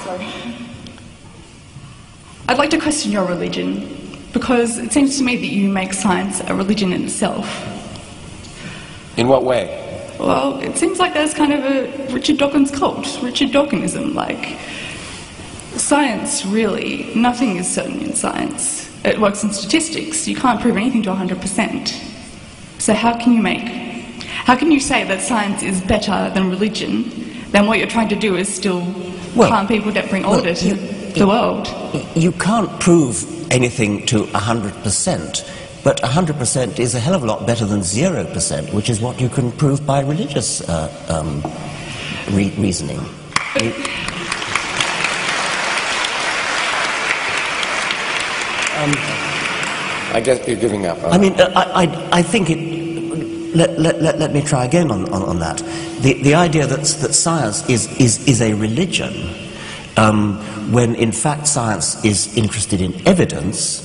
Sorry. I'd like to question your religion, because it seems to me that you make science a religion in itself. In what way? Well, it seems like there's kind of a Richard Dawkins cult, Richard Dawkinism, like science, really, nothing is certain in science. It works in statistics. You can't prove anything to 100%. So how can you say that science is better than religion, then what you're trying to do is still harm people that bring order to the world? You can't prove anything to 100%, but 100% is a hell of a lot better than 0%, which is what you can prove by religious reasoning. I guess you're giving up. I mean, I think it... Let me try again on that. The idea that science is a religion, when in fact science is interested in evidence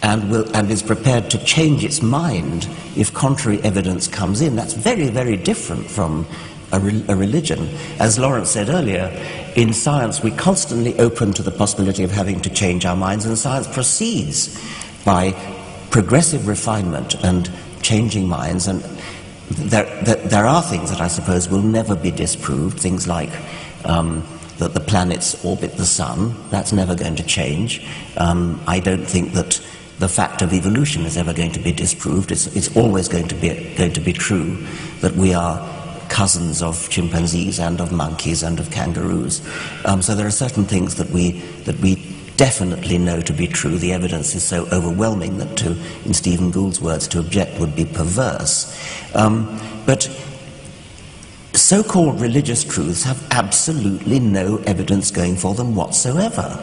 and is prepared to change its mind if contrary evidence comes in, that's very, very different from a religion. As Lawrence said earlier, in science we constantly open to the possibility of having to change our minds, and science proceeds by progressive refinement and changing minds, and there are things that I suppose will never be disproved, things like that the planets orbit the sun. That's never going to change. I don't think that the fact of evolution is ever going to be disproved. It's always going to be true that we are cousins of chimpanzees and of monkeys and of kangaroos. So there are certain things that we definitely know to be true. The evidence is so overwhelming that, in Stephen Gould's words, to object would be perverse. But so-called religious truths have absolutely no evidence going for them whatsoever.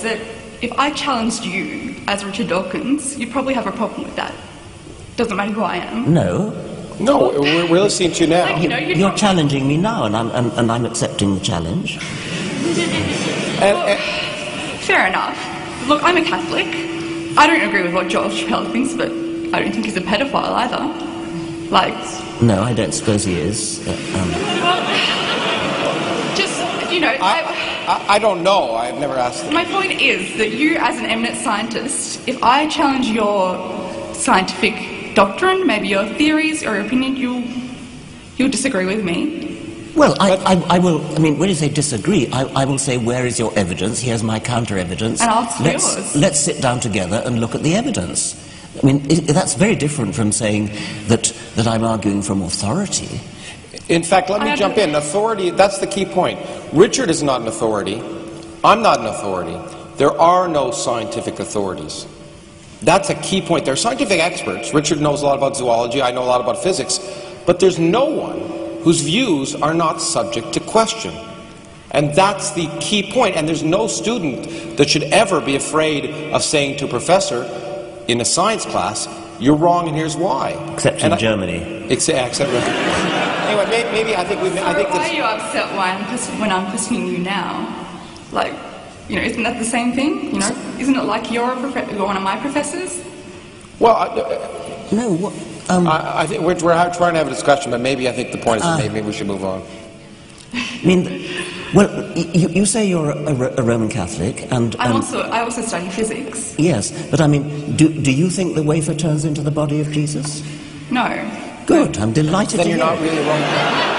That if I challenged you as Richard Dawkins, you'd probably have a problem with that. Doesn't matter who I am. No. No, we're listening to you now. Like, you're challenging me now, and I'm accepting the challenge. Fair enough. Look, I'm a Catholic. I don't agree with what George Chappelle thinks, but I don't think he's a pedophile either. Like... No, I don't suppose he is. Well, just, you know... I don't know. I've never asked him. My point is that you, as an eminent scientist, if I challenge your scientific doctrine, maybe your theories or your opinion, you'll disagree with me. Well, I will, I mean, when you say disagree, I will say, where is your evidence? Here's my counter-evidence. And I'll see yours. Let's sit down together and look at the evidence. I mean, that's very different from saying that I'm arguing from authority. In fact, let me jump in. Authority, that's the key point. Richard is not an authority. I'm not an authority. There are no scientific authorities. That's a key point. There are scientific experts. Richard knows a lot about zoology. I know a lot about physics. But there's no one whose views are not subject to question. And that's the key point. And there's no student that should ever be afraid of saying to a professor in a science class, you're wrong and here's why. Except in Germany. Except anyway, maybe I think why are you upset when I'm questioning you now? Like, you know, isn't that the same thing? You know, isn't it like you're one of my professors? Well, no. What? I think we're trying to have a discussion, but maybe I think the point is that maybe we should move on. I mean, well, you say you're a Roman Catholic, and I also study physics. Yes, but I mean, do you think the wafer turns into the body of Jesus? No. Good. I'm delighted. Then to you're hear not really a Roman Catholic.